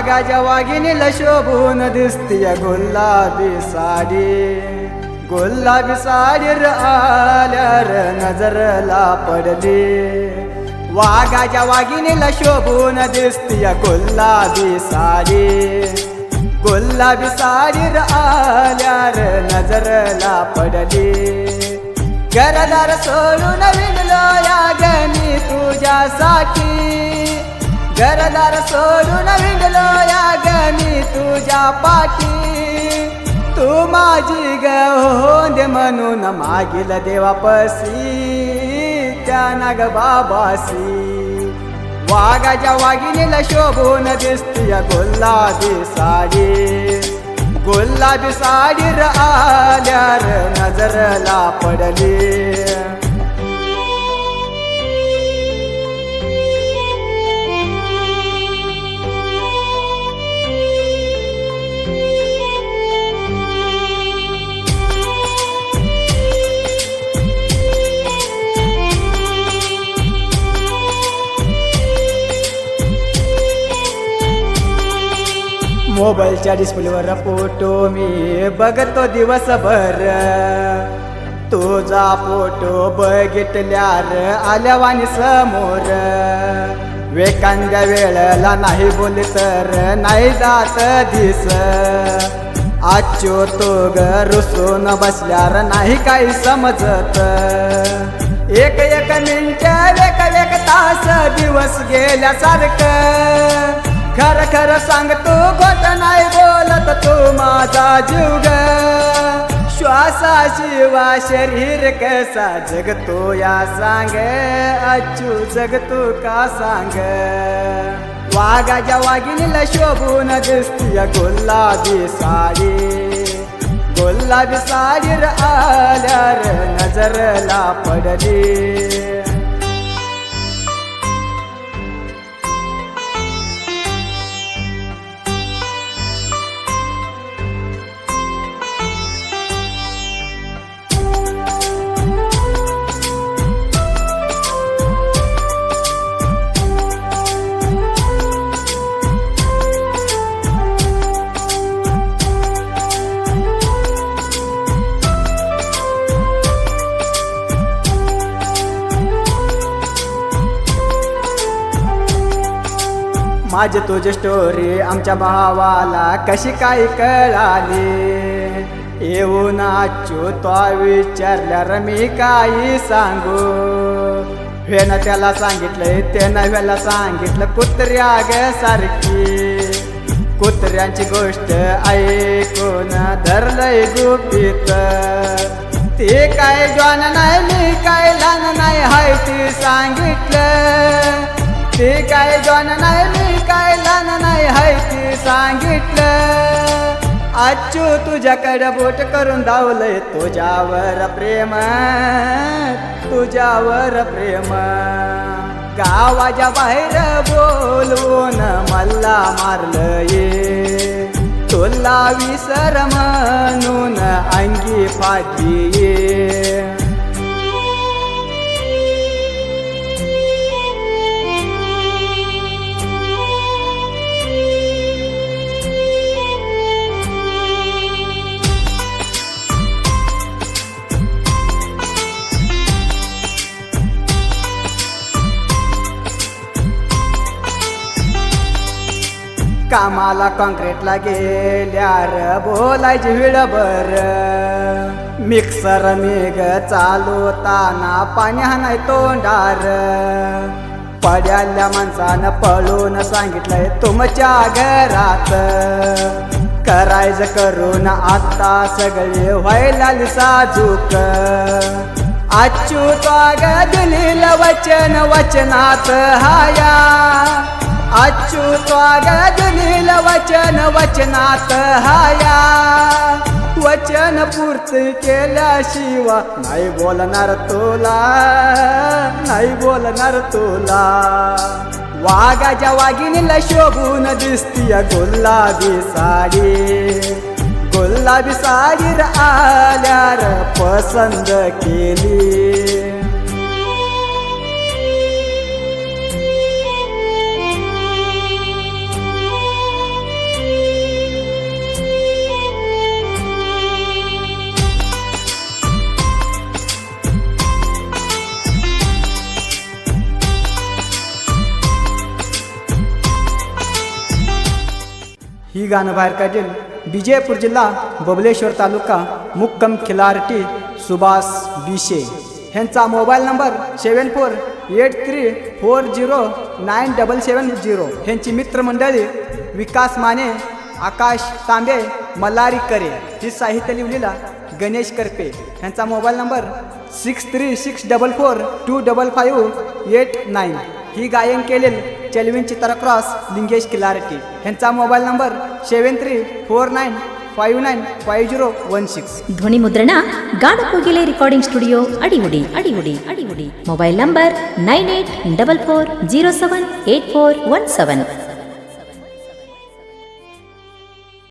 वाघाच्या वाघिणीला शोभून दिसतीय गुलाबी साडी, गुलाबी साडीर आल्यार नजरला पडली। वाघाच्या वाघिणीला शोभून दिसतीय गुलाबी साडी, गुलाबी साडीर आल्यार नजरला पडली। घरदार सोडून विणलो या गणी तुझ्यासाठी, घरदार सोडून विणलो या गणी तुझ्या पाठी। तू माझी गहोंद म्हणून मागील देवापसी, त्या नाग बाबासी। वाघाच्या वाघिणीला शोभून दिसतीय गुलाबी साडी, गुलाबी साडीर आल्यार नजरला पडली। मोबाईलच्या डिस्प्लेवर फोटो मी बघतो दिवसभर, तुझा फोटो बघितल्यार आल्यावानी समोर। एखाद्या वेळेला नाही बोलली तर नाही जात दिस, आजचो तो ग रुसून बसल्यार नाही काही समजत। एक एक मिनिट एक तास दिवस गेल्यासारखं, खर खर सांगतो खोट नाही बोलत तू माझा जीव ग। श्वासाशिवा शरीर कसा जगतो या सांग, अच्चू जगतो का सांग। वाघाच्या वाघिणीला शोभून दिसतीय गुलाबी साडी, गुलाबी साडीर आल्यार नजरला पडली। माझी तुझी स्टोरी आमच्या भावाला कशी काय कळाली, येऊन आजचो तो विचारल्यार मी काही सांगू। ह्यानं त्याला सांगितलंय त्यानं ह्याला सांगितलं कुत्र्या ग सारखी, कुत्र्यांची गोष्ट ऐकून धरलंय गुपित। ते काय जॉन नाही मी काय लहान नाही हाय ती सांगितलं, ते काय जॉन नाही मी काय लहान नाही हाय ती सांगितलं। आजचू तुझ्याकडे बोट करून धावलंय तुझ्यावर प्रेम, तुझ्यावर प्रेम। गावाच्या बाहेर बोलवून मला मारलंय, तुला विसर म्हणून अंगी फाटली। कामाला कॉन्क्रीटला गेल्यार बोलायची विडबर, मिक्सर मेघ चालवताना पाणी हाणाय तोंडार। पड्याल्या माणसानं पळून सांगितलंय तुमच्या घरात, करायचं करून आता सगळे व्हायला साजूक। आजचू तो दिलेलं वचन वचनात हाया, आजचू तो दिलेलं वचन वचनात हाया। वचन पूर्ती केल्याशिवाय नाही बोलणार तुला, नाही बोलणार तुला। वाघाच्या वाघिणीला शोभून दिसतीय गुलाबी साडी, गुलाबी साडीर आल्यार पसंद केली। गाणं बाहेर काढेल विजयपूर जिल्हा बबलेश्वर तालुका मुक्कम खिलारटी सुभाष बिशे ह्यांचा मोबाईल नंबर 7483409770 ह्यांची मित्रमंडळी विकास माने, आकाश तांबे, मल्हारी करे. ही साहित्य लिहिलेला गणेश करपे ह्यांचा मोबाईल नंबर 6364425589. ही गायन केलेल चलवीन चित्रा क्रॉस लिंगेश किलारटी ह्यांचा मोबाईल नंबर 7349595016. ಧ್ವನಿ ಮುದ್ರಣ ಗಾನಕೋಗಿಲೆ ರೆಕಾರ್ಡಿಂಗ್ ಸ್ಟುಡಿಯೋ ಅಡಿವುಡಿ. Mobile number 9844078417.